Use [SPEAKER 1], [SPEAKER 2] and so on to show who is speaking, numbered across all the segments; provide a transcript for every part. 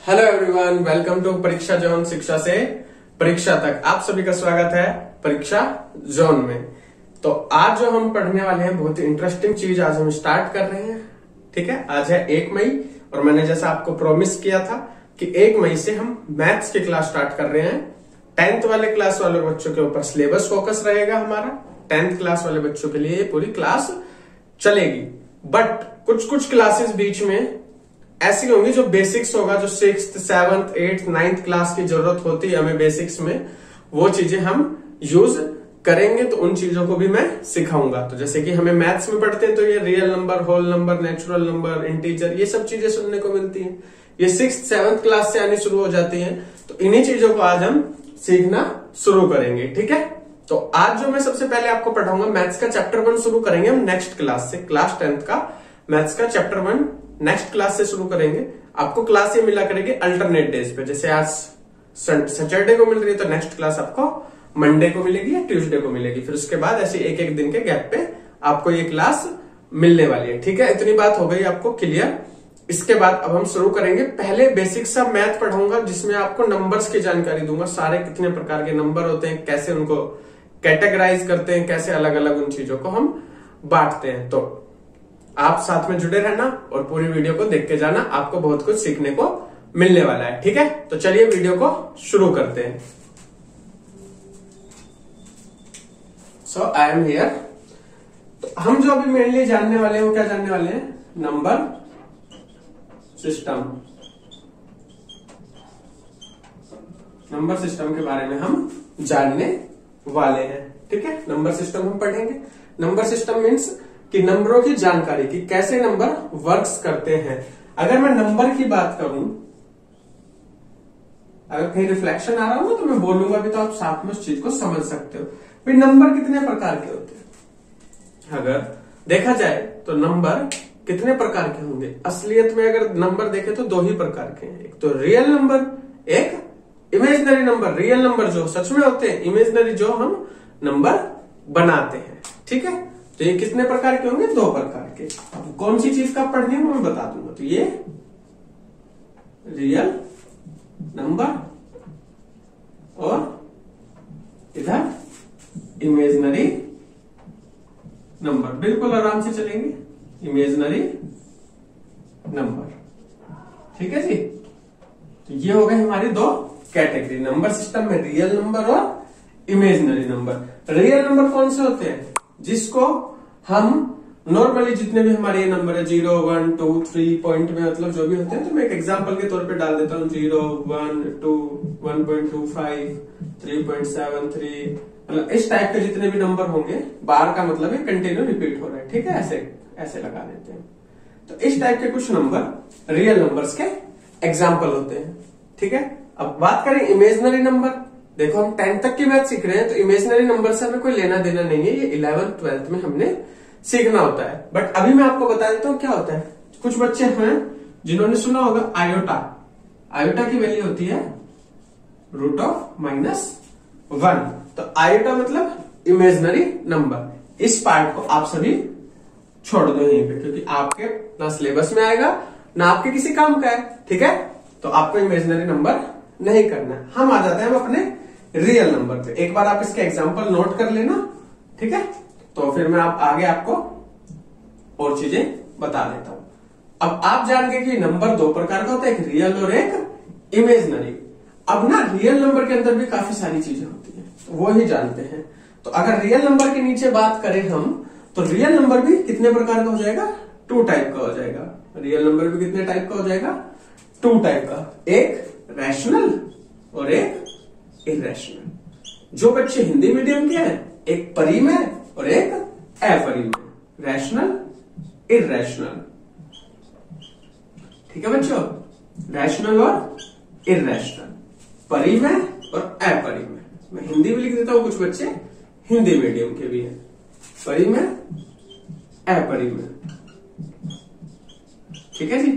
[SPEAKER 1] Hello everyone, welcome to परीक्षा zone. शिक्षा से परीक्षा तक आप सभी का स्वागत है परीक्षा जोन में। तो आज जो हम पढ़ने वाले हैं बहुत ही इंटरेस्टिंग चीज आज हम स्टार्ट कर रहे हैं। ठीक है, आज है 1 मई और मैंने जैसा आपको प्रॉमिस किया था कि 1 मई से हम मैथ्स की क्लास स्टार्ट कर रहे हैं। 10th वाले क्लास वाले बच्चों के ऊपर सिलेबस फोकस रहेगा हमारा। 10th क्लास वाले बच्चों के लिए पूरी क्लास चलेगी, बट कुछ कुछ क्लासेस बीच में ऐसी होंगी जो बेसिक्स होगा, जो 6th, 7th, 8th, 9th class की जरूरत होती है हमें बेसिक्स में, वो चीजें हम यूज करेंगे। तो उन चीजों को भी मैं सिखाऊंगा। तो जैसे कि हमें मैथ्स में पढ़ते हैं तो ये real number, whole number, natural number, integer, ये सब चीजें सुनने को मिलती हैं। ये 6th, 7th क्लास से आनी शुरू हो जाती है। तो इन्हीं चीजों को आज हम सीखना शुरू करेंगे। ठीक है, तो आज जो मैं सबसे पहले आपको पढ़ाऊंगा मैथ्स का चैप्टर 1 शुरू करेंगे हम नेक्स्ट क्लास से। क्लास 10th का मैथ्स का चैप्टर 1 नेक्स्ट क्लास से शुरू करेंगे। आपको क्लास ये मिला करेगी अल्टरनेट डेज पे। जैसे आज सैटरडे को मिल रही है तो नेक्स्ट क्लास आपको मंडे को मिलेगी या ट्यूसडे को मिलेगी। फिर उसके बाद ऐसे एक एक दिन के गैप पे आपको ये क्लास मिलने वाली है। ठीक है, इतनी बात हो गई आपको क्लियर। इसके बाद अब हम शुरू करेंगे। पहले बेसिक सा मैथ पढ़ाऊंगा जिसमें आपको नंबर्स की जानकारी दूंगा। सारे कितने प्रकार के नंबर होते हैं, कैसे उनको कैटेगराइज करते हैं, कैसे अलग अलग उन चीजों को हम बांटते हैं। तो आप साथ में जुड़े रहना और पूरी वीडियो को देख के जाना, आपको बहुत कुछ सीखने को मिलने वाला है। ठीक है, तो चलिए वीडियो को शुरू करते हैं। सो आई एम हियर। तो हम जो अभी मेनली जानने वाले हैं वो क्या जानने वाले हैं? Number system. नंबर सिस्टम के बारे में हम जानने वाले हैं। ठीक है, नंबर सिस्टम हम पढ़ेंगे। नंबर सिस्टम मीन्स कि नंबरों की जानकारी, कि कैसे नंबर वर्क्स करते हैं। अगर मैं नंबर की बात करूं, अगर कहीं रिफ्लेक्शन आ रहा हो ना तो मैं बोलूंगा भी, तो आप साथ में उस चीज को समझ सकते हो। भाई नंबर कितने प्रकार के होते हैं? अगर देखा जाए तो नंबर कितने प्रकार के होंगे? असलियत में अगर नंबर देखें तो 2 ही प्रकार के हैं। एक तो रियल नंबर, एक इमेजिनरी नंबर। रियल नंबर जो सच में होते हैं, इमेजिनरी जो हम नंबर बनाते हैं। ठीक है, तो ये कितने प्रकार के होंगे? 2 प्रकार के। अब कौन सी चीज का पढ़नी है वो मैं बता दूंगा। तो ये रियल नंबर और इधर इमेजिनरी नंबर। बिल्कुल आराम से चलेंगे, इमेजिनरी नंबर। ठीक है जी, तो ये हो गए हमारी 2 कैटेगरी नंबर सिस्टम में, रियल नंबर और इमेजिनरी नंबर। रियल नंबर कौन से होते हैं? जिसको हम नॉर्मली जितने भी हमारे ये नंबर है 0, 1, 2, 3 पॉइंट में, मतलब जो भी होते हैं, तो मैं एक एग्जांपल के तौर पे डाल देता हूँ 0, 1, 2, 1.25, 3.73, मतलब इस टाइप के जितने भी नंबर होंगे। बार का मतलब है कंटिन्यू रिपीट हो रहा है। ठीक है, ऐसे लगा देते हैं। तो इस टाइप के कुछ नंबर रियल नंबर्स के एग्जाम्पल होते हैं। ठीक है, अब बात करें इमेजिनरी नंबर। देखो हम 10th तक की मैथ सीख रहे हैं तो इमेजिनरी नंबर से हमें कोई लेना देना नहीं है। ये 11th 12th में हमने सीखना होता है। बट अभी मैं आपको बता देता हूँ क्या होता है। कुछ बच्चे हैं जिन्होंने सुना होगा आयोटा। आयोटा की वैल्यू होती है √-1। तो आयोटा मतलब इमेजिनरी नंबर। इस पार्ट को आप सभी छोड़ दो यहीं पे, क्योंकि आपके ना सिलेबस में आएगा ना आपके किसी काम का है। ठीक है, तो आपको इमेजिनरी नंबर नहीं करना है। हम आ जाते हैं अपने रियल नंबर पे। एक बार आप इसके एग्जांपल नोट कर लेना। ठीक है, तो फिर मैं आगे आपको और चीजें बता देता हूं। अब आप जान गए कि नंबर 2 प्रकार का होता है, एक रियल और एक इमेजिनरी। अब ना रियल नंबर के अंदर भी काफी सारी चीजें होती हैं, तो वो ही जानते हैं। तो अगर रियल नंबर के नीचे बात करें हम, तो रियल नंबर भी कितने प्रकार का हो जाएगा? 2 टाइप का हो जाएगा। रियल नंबर भी कितने टाइप का हो जाएगा? 2 टाइप का। एक रैशनल और एक इरेशनल। जो बच्चे हिंदी मीडियम के हैं, एक परिमेय और एक अपरिमेय। Rational, irrational. ठीक है बच्चों, रैशनल और इरेशनल, परिमेय और अपरिमेय। मैं हिंदी भी लिख देता हूं, कुछ बच्चे हिंदी मीडियम के भी हैं। परिमेय, अपरिमेय। ठीक है जी।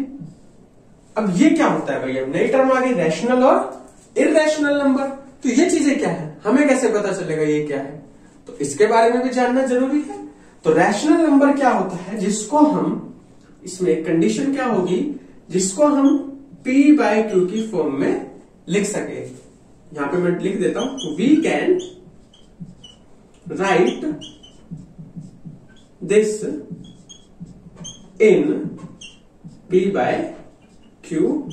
[SPEAKER 1] अब ये क्या होता है भैया? नई टर्म आ गई, रैशनल और इरेशनल नंबर। तो ये चीजें क्या है, हमें कैसे पता चलेगा ये क्या है? तो इसके बारे में भी जानना जरूरी है। तो रैशनल नंबर क्या होता है? जिसको हम, इसमें एक कंडीशन क्या होगी, जिसको हम पी बाय क्यू की फॉर्म में लिख सके। यहां पे मैं लिख देता हूं, we can write this in P by Q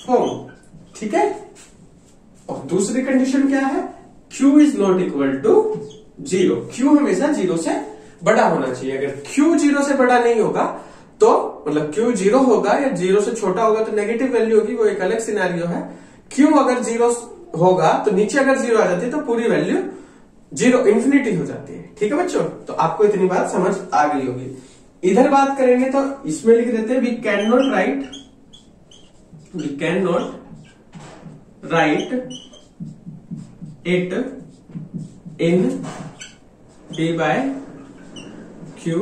[SPEAKER 1] form. ठीक है, और दूसरी कंडीशन क्या है, Q is not equal to 0। Q हमेशा 0 से बड़ा होना चाहिए। अगर Q 0 से बड़ा नहीं होगा तो मतलब Q 0 होगा या 0 से छोटा होगा तो नेगेटिव वैल्यू होगी, वो एक अलग सिनेरियो है। Q अगर 0 होगा तो नीचे अगर 0 आ जाती है तो पूरी वैल्यू 0 इंफिनिटी हो जाती है। ठीक है बच्चों, तो आपको इतनी बात समझ आ गई होगी। इधर बात करेंगे तो इसमें लिख देते हैं, we can not write it in P by Q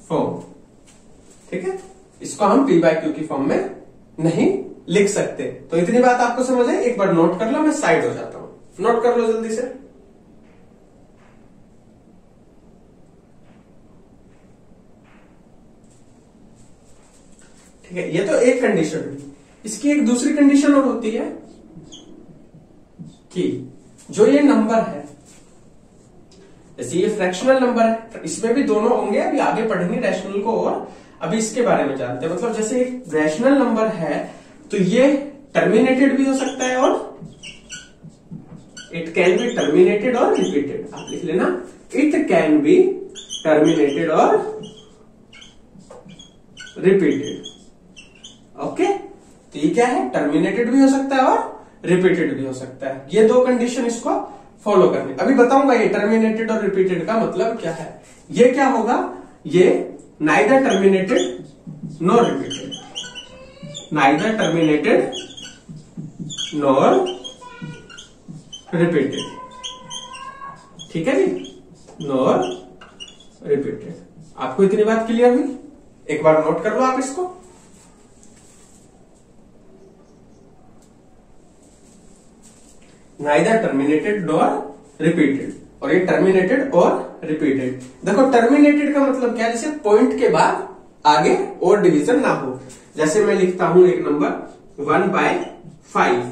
[SPEAKER 1] form. ठीक है, इसको हम पी बाय क्यू की फॉर्म में नहीं लिख सकते। तो इतनी बात आपको समझ है, एक बार नोट कर लो, मैं साइड हो जाता हूं। नोट कर लो जल्दी से। ठीक है, ये तो एक कंडीशन है। इसकी एक दूसरी कंडीशन और होती है कि जो ये नंबर है, जैसे ये फ्रैक्शनल नंबर है, तो इसमें भी दोनों होंगे। अभी आगे पढ़ेंगे रैशनल को, और अभी इसके बारे में जानते हैं। मतलब जैसे एक रैशनल नंबर है तो ये टर्मिनेटेड भी हो सकता है और इट कैन बी टर्मिनेटेड और रिपीटेड। आप लिख लेना, इट कैन बी टर्मिनेटेड और रिपीटेड। ओके, तो ये क्या है, टर्मिनेटेड भी हो सकता है और रिपीटेड भी हो सकता है। ये दो कंडीशन इसको फॉलो करनी। अभी बताऊंगा ये टर्मिनेटेड और रिपीटेड का मतलब क्या है। ये क्या होगा, ये neither terminated nor repeated, neither terminated nor repeated. ठीक है जी, नॉर रिपीटेड। आपको इतनी बात क्लियर हुई? एक बार नोट कर लो आप इसको। नाइदर टर्मिनेटेड नॉर रिपीटेड, और ये टर्मिनेटेड और रिपीटेड। देखो टर्मिनेटेड का मतलब क्या है, जैसे पॉइंट के बाद आगे और डिवीजन ना हो। जैसे मैं लिखता हूं एक नंबर 1/5,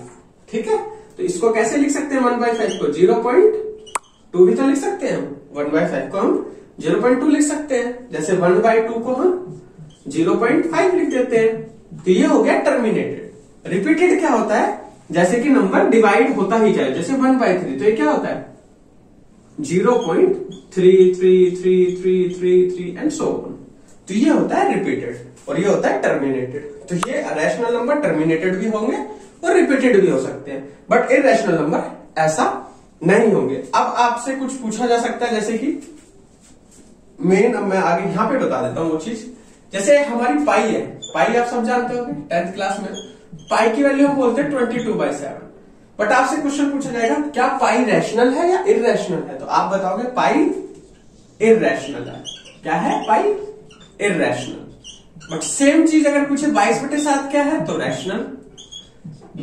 [SPEAKER 1] ठीक है, तो इसको कैसे लिख सकते हैं 1/5 को, 0.2 भी तो लिख सकते हैं हम। 1/5 को हम 0.2 लिख सकते हैं, जैसे 1/2 को हम 0.5 लिख देते हैं। तो ये हो गया टर्मिनेटेड। रिपीटेड क्या होता है, जैसे कि नंबर डिवाइड होता ही जाए, जैसे 1/3, तो ये क्या होता है 0.333333 एंड सो ऑन। तो ये होता है रिपीटेड और ये होता है टर्मिनेटेड। तो ये रैशनल नंबर टर्मिनेटेड भी होंगे और रिपीटेड भी हो सकते हैं, बट इरैशनल नंबर ऐसा नहीं होंगे। अब आपसे कुछ पूछा जा सकता है, जैसे कि मैं आगे यहां पे बता देता हूं वो चीज। जैसे हमारी पाई है, पाई आप सब जानते होंगे 10th क्लास में, पाई की वैल्यू हम बोलते हैं 22/7। बट आपसे क्वेश्चन पूछा जाएगा क्या पाई रैशनल है या इरैशनल है, तो आप बताओगे पाई इरैशनल है। क्या है, पाई इरैशनल। बट सेम चीज अगर पूछे 22/7 क्या है, तो रैशनल।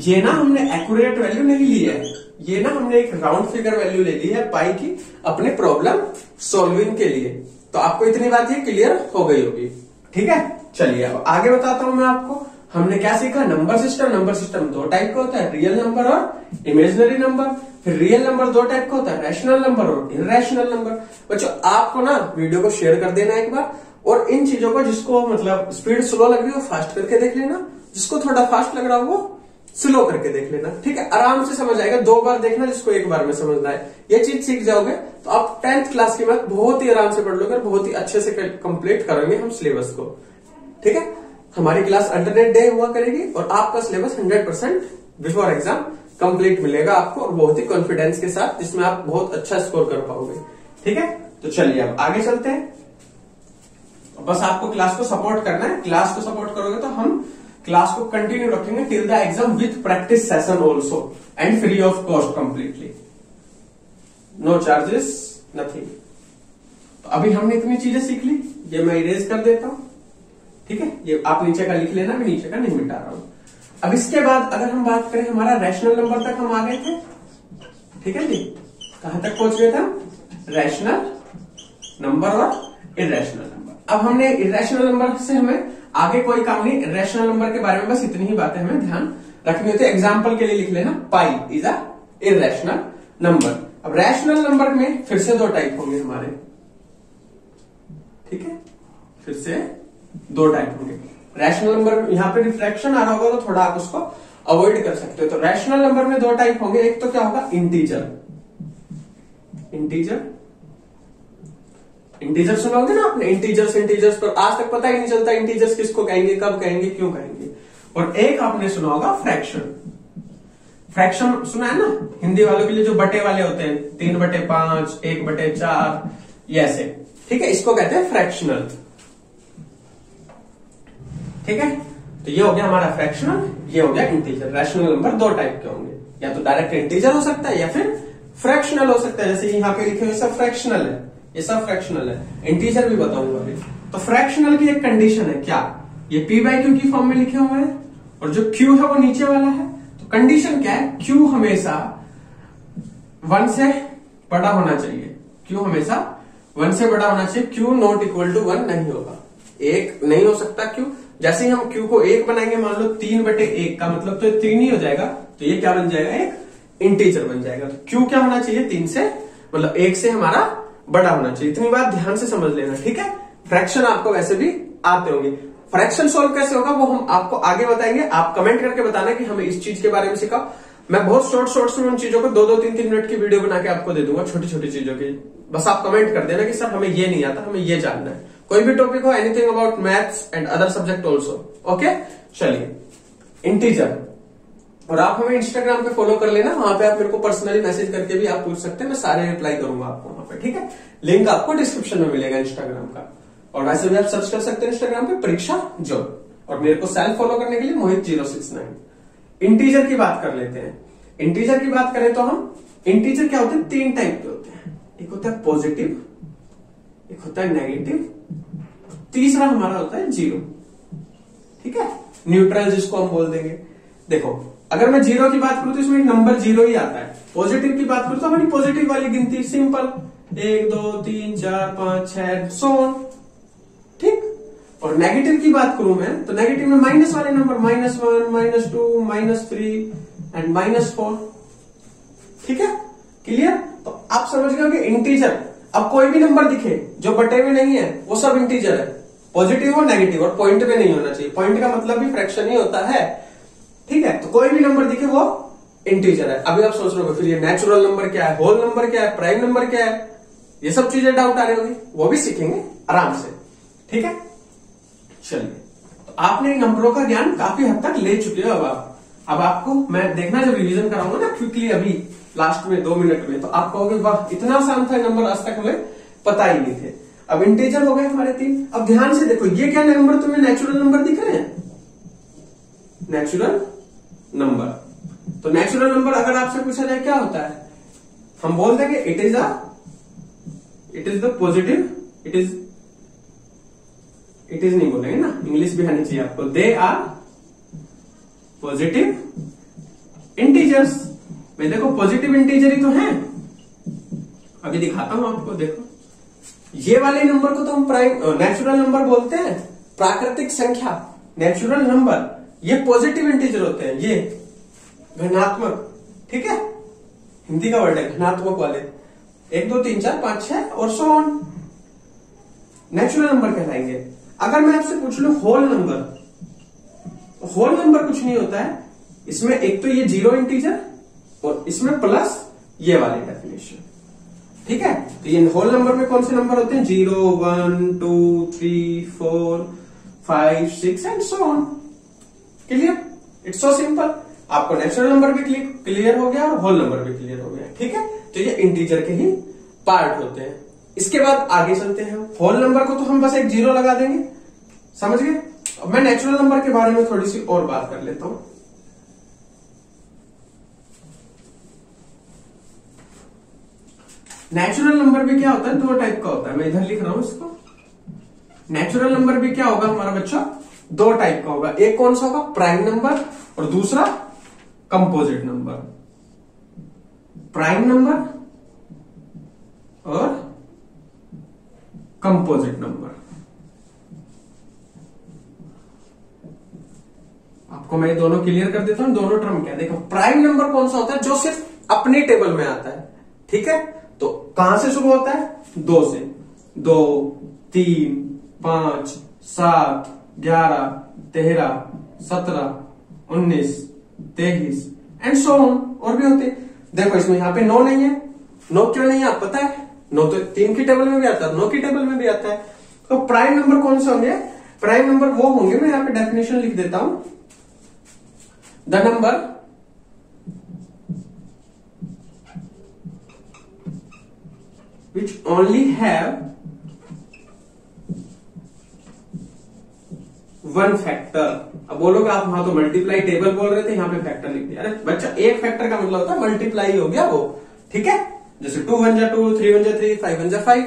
[SPEAKER 1] ये ना हमने एक्यूरेट वैल्यू नहीं ली है, ये ना हमने एक राउंड फिगर वैल्यू ले ली है पाई की अपने प्रॉब्लम सॉल्विंग के लिए। तो आपको इतनी बात ये क्लियर हो गई होगी। ठीक है, चलिए अब आगे बताता हूं मैं आपको। हमने क्या सीखा, नंबर सिस्टम। नंबर सिस्टम दो टाइप का होता है, रियल नंबर और इमेजिनरी नंबर। फिर रियल नंबर दो टाइप का होता है, रैशनल नंबर और इरैशनल नंबर। बच्चों आपको ना वीडियो को शेयर कर देना एक बार, और इन चीजों को जिसको मतलब स्पीड स्लो लग रही हो फास्ट करके देख लेना, जिसको थोड़ा फास्ट लग रहा हो वो स्लो करके देख लेना। ठीक है, आराम से समझ आएगा। 2 बार देखना जिसको 1 बार में समझना है। ये चीज सीख जाओगे तो आप 10th क्लास की मैथ बहुत ही आराम से पढ़ लोगे और बहुत ही अच्छे से कंप्लीट करेंगे हम सिलेबस को। ठीक है, हमारी क्लास अल्टरनेट डे हुआ करेगी और आपका सिलेबस 100% बिफोर एग्जाम कंप्लीट मिलेगा आपको, और बहुत ही कॉन्फिडेंस के साथ, जिसमें आप बहुत अच्छा स्कोर कर पाओगे। ठीक है, तो चलिए अब आगे चलते हैं। बस आपको क्लास को सपोर्ट करना है। क्लास को सपोर्ट करोगे तो हम क्लास को कंटिन्यू रखेंगे till the exam with practice session also and free of cost completely, no charges nothing. तो अभी हमने इतनी चीजें सीख ली, ये मैं इरेज कर देता हूं। ठीक है, ये आप नीचे का लिख लेना, मैं नीचे का नहीं मिटा रहा हूं। अब इसके बाद अगर हम बात करें, हमारा रैशनल नंबर तक हम आ गए थे। ठीक है जी, कहां तक पहुंच गए थे हम, रैशनल नंबर और इरैशनल नंबर। अब हमने इरैशनल नंबर से हमें आगे कोई काम नहीं, रैशनल नंबर के बारे में बस इतनी ही बातें हमें ध्यान रखनी होती है। एग्जाम्पल के लिए लिख लेना, pi is a irrational number. अब रैशनल नंबर में फिर से दो टाइप होंगे हमारे, ठीक है, फिर से दो टाइप होंगे। रैशनल नंबर, यहां पे रिफ्रैक्शन आ रहा होगा तो थोड़ा आप उसको अवॉइड कर सकते हो। तो रैशनल नंबर में दो टाइप होंगे, एक तो क्या होगा, इंटीजर। इंटीजर सुनोगे ना आपने, इंटीजर्स पर आज तक पता ही नहीं चलता इंटीजर्स किसको कहेंगे, कब कहेंगे, क्यों कहेंगे। और एक आपने सुना होगा फ्रैक्शन। फ्रैक्शन सुना है ना, हिंदी वालों के लिए जो बटे वाले होते हैं, 3/5, 1/4, ये ऐसे, ठीक है, इसको कहते हैं फ्रैक्शनल। ठीक है, तो ये हो गया हमारा फ्रैक्शनल, ये हो गया इंटीजर। रैशनल नंबर दो टाइप के होंगे, या तो डायरेक्ट इंटीजर हो सकता है या फिर फ्रैक्शनल हो सकता है। जैसे यहाँ पे लिखे हुए सब फ्रैक्शनल है, ये सब फ्रैक्शनल है, इंटीजर भी बताऊंगा अभी। तो फ्रैक्शनल की एक कंडीशन है, क्या, ये p/q की फॉर्म में लिखे हुए हैं और जो q है वो नीचे वाला है। तो कंडीशन क्या है, q हमेशा 1 से बड़ा होना चाहिए, q हमेशा 1 से बड़ा होना चाहिए। q नॉट इक्वल टू 1 नहीं होगा, 1 नहीं हो सकता q। जैसे ही हम q को 1 बनाएंगे, मान लो 3/1 का मतलब तो 3 ही हो जाएगा, तो ये क्या बन जाएगा, एक इंटीजर बन जाएगा। तो q क्या होना चाहिए, 3 से, मतलब 1 से हमारा बड़ा होना चाहिए। इतनी बात ध्यान से समझ लेना, ठीक है। फ्रैक्शन आपको वैसे भी आते होंगे। फ्रैक्शन सॉल्व कैसे होगा वो हम आपको आगे बताएंगे। आप कमेंट करके बताना कि हमें इस चीज के बारे में सिखाओ। मैं बहुत शॉर्ट में उन चीजों को 2-2, 3-3 मिनट की वीडियो बना के आपको दे दूंगा, छोटी छोटी चीजों की। बस आप कमेंट कर देना कि सर हमें ये नहीं आता, हमें ये जानना है। कोई भी टॉपिक हो, anything about maths and other subject also, okay. चलिए, इंटीजर। और आप हमें इंस्टाग्राम पे फॉलो कर लेना, वहां पे आप मेरे को पर्सनली मैसेज करके भी आप पूछ सकते हैं, मैं सारे रिप्लाई करूंगा आपको वहां पे, ठीक है। लिंक आपको डिस्क्रिप्शन में मिलेगा इंस्टाग्राम का। और वैसे भी आप सर्च कर सकते हैं इंस्टाग्राम पे परीक्षा जॉन, और मेरे को सेल्फ फॉलो करने के लिए मोहित069। इंटीजर की बात कर लेते हैं। इंटीजर की बात करें तो हम, इंटीजर क्या होते हैं, 3 टाइप के होते हैं। एक होता है पॉजिटिव, एक होता है नेगेटिव, तीसरा हमारा होता है जीरो, ठीक है, न्यूट्रल जिसको हम बोल देंगे। देखो, अगर मैं जीरो की बात करूं तो इसमें एक नंबर जीरो ही आता है। पॉजिटिव की बात करूं तो हमारी पॉजिटिव वाली गिनती सिंपल, 1 2 3 4 5 6 सो ऑन, ठीक। और नेगेटिव की बात करूं मैं तो नेगेटिव में माइनस वाले नंबर, -1 -2 -3 एंड -4, ठीक है, क्लियर। तो आप समझ गए कि इंटीजर, अब कोई भी नंबर दिखे जो बटे में नहीं है वो सब इंटीजर है, पॉजिटिव और नेगेटिव, और पॉइंट में नहीं होना चाहिए। पॉइंट का मतलब भी फ्रैक्शन ही होता है, ठीक है। तो कोई भी नंबर दिखे वो इंटीजर है। अभी आप सोच रहे हो फिर ये नेचुरल नंबर क्या है, होल नंबर क्या है, प्राइम नंबर क्या है, ये सब चीजें डाउट आ रही होगी, वो भी सीखेंगे आराम से, ठीक है। चलिए, तो आपने नंबरों का ज्ञान काफी हद तक ले चुके हो। अब आपको मैं देखना, जब रिवीजन कराऊंगा ना क्विकली अभी लास्ट में 2 मिनट में, तो आप कहोगे वाह इतना आसान था नंबर, आज तक हमें पता ही नहीं थे। अब इंटीजर हो गए हमारे 3। अब ध्यान से देखो, ये क्या नंबर तुम्हें नेचुरल नंबर दिख रहे हैं, नेचुरल नंबर। तो नेचुरल नंबर अगर आपसे पूछा जाए क्या होता है, हम बोल देंगे it is the positive, it is नहीं बोलेंगे ना, इंग्लिश भी आनी चाहिए आपको। They are positive integers. मैं देखो पॉजिटिव इंटीजर ही तो है, अभी दिखाता हूं आपको। देखो, ये वाले नंबर को तो हम नेचुरल नंबर बोलते हैं, प्राकृतिक संख्या, नेचुरल नंबर। ये पॉजिटिव इंटीजर होते हैं, ये घनात्मक, ठीक है, हिंदी का वर्ड है घनात्मक वाले, 1 2 3 4 5 6 और सो ऑन, नेचुरल नंबर कहलाएंगे। अगर मैं आपसे पूछ लूं होल नंबर, तो होल नंबर कुछ नहीं होता है, इसमें एक तो ये जीरो इंटीजर और इसमें प्लस ये वाले डेफिनेशन, ठीक है। तो ये होल नंबर में कौन से नंबर होते हैं, 0 1 2 3 4 5 6 and so on, clear. It's so simple. आपको नेचुरल नंबर भी क्लियर हो गया और होल नंबर भी क्लियर हो गया, ठीक है। तो ये इंटीजर के ही पार्ट होते हैं। इसके बाद आगे चलते हैं। होल नंबर को तो हम बस एक 0 लगा देंगे, समझ गए। अब मैं नेचुरल नंबर के बारे में थोड़ी सी और बात कर लेता हूं। नेचुरल नंबर भी क्या होता है, 2 टाइप का होता है, मैं इधर लिख रहा हूं इसको। नेचुरल नंबर भी क्या होगा हमारा बच्चा, 2 टाइप का होगा। एक कौन सा होगा, प्राइम नंबर, और दूसरा कंपोजिट नंबर। प्राइम नंबर और कंपोजिट नंबर। आपको मैं दोनों क्लियर कर देता हूं। दोनों टर्म क्या है, देखो प्राइम नंबर कौन सा होता है, जो सिर्फ अपनी टेबल में आता है, ठीक है। तो कहां से शुरू होता है, 2 से, 2, 3, 5, 7, 11, 13, 17, 19, 23 एंड सो ऑन, और भी होते। देखो इसमें यहाँ पे 9 नहीं है, 9 क्यों नहीं है आप पता है, 9 तो 3 की टेबल में भी आता है, 9 की टेबल में भी आता है। तो प्राइम नंबर कौन से होंगे, प्राइम नंबर वो होंगे, मैं यहाँ पे डेफिनेशन लिख देता हूं, the number which only have one factor. अब बोलोगे आप वहां तो मल्टीप्लाई टेबल बोल रहे थे, यहाँ पे फैक्टर लिख दिया। अरे बच्चा एक फैक्टर का मतलब होता है मल्टीप्लाई हो गया वो, ठीक है। जैसे 2 1 जा 2, 3 1 जा 3, 5 1 जा 5,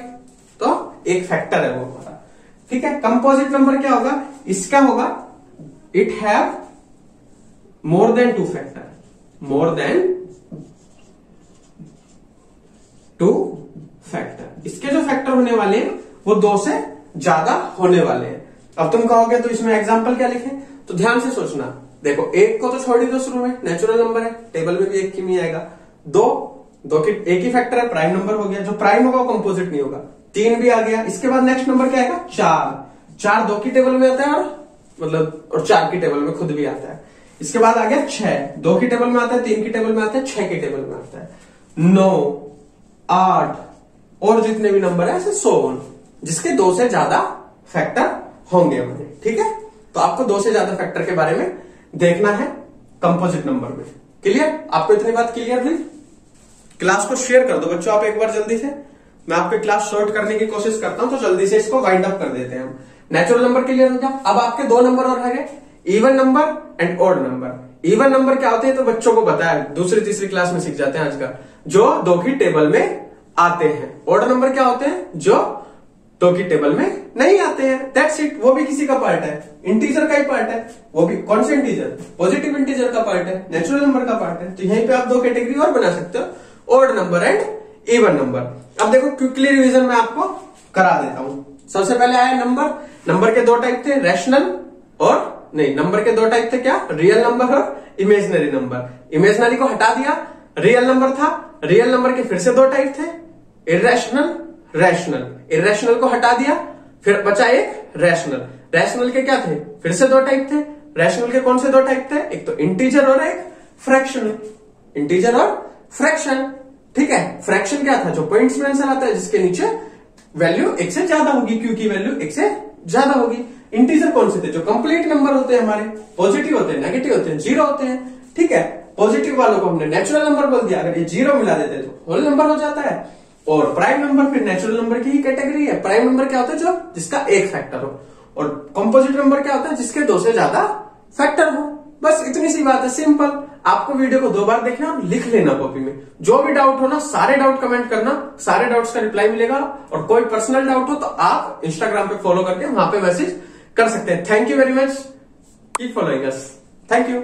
[SPEAKER 1] तो एक फैक्टर है वो हमारा, ठीक है। कंपोजिट नंबर क्या होगा, इसका होगा it have more than 2 factor, more than 2 factor. इसके जो फैक्टर होने वाले हैं वो 2 से ज्यादा होने वाले हैं। अब तुम कहोगे तो इसमें एग्जांपल क्या लिखें, तो ध्यान से सोचना। देखो 1 को तो छोड़ ही दो, शुरू में नेचुरल नंबर है, टेबल में भी 1 की में आएगा। 2 की एक ही फैक्टर है, प्राइम नंबर हो गया, जो प्राइम होगा वो कंपोजिट नहीं होगा। 3 भी आ गया, इसके बाद नेक्स्ट नंबर क्या आएगा, 4 2 की टेबल में आता है, और 4 की टेबल में खुद भी आता है। इसके बाद आ गया 6, 2 की टेबल में आता है, 3 की टेबल में आता है, 6 की टेबल में आता है, 9, 8 और जितने भी नंबर है ऐसे 100 जिसके 2 से ज्यादा फैक्टर होंगे हमारे, ठीक है। तो आपको 2 से ज्यादा फैक्टर के बारे में देखना है कंपोजिट नंबर में। क्लियर, आपको इतनी बात क्लियर हुई। क्लास को शेयर कर दो बच्चों आप एक बार जल्दी से, मैं आपकी क्लास शॉर्ट करने की कोशिश करता हूं, तो जल्दी से इसको वाइंड अप कर देते हैं हम। नेचुरल नंबर क्लियर हो गया। अब आपके 2 नंबर और रह गए, even number and odd number. Even number क्या होते हैं तो बच्चों को पता है, दूसरी तीसरी क्लास में सीख जाते हैं आजकल, जो 2 की टेबल में आते हैं। ऑड नंबर क्या होते हैं, जो 2 की टेबल में नहीं आते हैं, दैट्स इट। वो भी किसी का पार्ट है, इंटीजर का ही पार्ट है, वो भी कौन सा इंटीजर, पॉजिटिव इंटीजर का पार्ट है, नेचुरल नंबर का पार्ट है। तो यहीं पे आप 2 कैटेगरी और बना सकते हो, odd number and even number. अब देखो क्विकली रिवीजन मैं आपको करा देता हूं। सबसे पहले आया नंबर। नंबर के 2 टाइप थे, रैशनल और नहीं, नंबर के 2 टाइप थे क्या, रियल नंबर और इमेजिनरी नंबर। इमेजिनरी को हटा दिया, रियल नंबर था। रियल नंबर के फिर से 2 टाइप थे, इरेशनल, रैशनल। इरेशनल को हटा दिया, फिर बचा एक रैशनल। रैशनल के क्या थे, फिर से 2 टाइप थे। रैशनल के कौन से 2 टाइप थे, एक तो इंटीजर और एक फ्रैक्शनल। इंटीजर और फ्रैक्शन, ठीक है। फ्रैक्शन क्या था, जो पॉइंट्स में आंसर आता है, जिसके नीचे वैल्यू 1 से ज्यादा होगी, क्यू की वैल्यू 1 से ज्यादा होगी। इंटीजर कौन से थे, जो कंप्लीट नंबर होते हैं हमारे, पॉजिटिव होते हैं, नेगेटिव होते हैं, 0 होते हैं, ठीक है। पॉजिटिव वालों को हमने नेचुरल नंबर बोल दिया, अगर ये 0 मिला देते तो होल नंबर हो जाता है। और प्राइम नंबर फिर नेचुरल नंबर की ही कैटेगरी है। प्राइम नंबर क्या होता है, जो जिसका एक फैक्टर हो, और कंपोजिट नंबर क्या होता है, जिसके 2 से ज्यादा फैक्टर हो। बस इतनी सी बात है, सिंपल। आपको वीडियो को 2 बार देखना और लिख लेना कॉपी में। जो भी डाउट हो ना, सारे डाउट कमेंट करना, सारे डाउट्स का रिप्लाई मिलेगा। और कोई पर्सनल डाउट हो तो आप इंस्टाग्राम पे फॉलो करके वहां पे मैसेज कर सकते हैं। Thank you very much, keep following us. Thank you.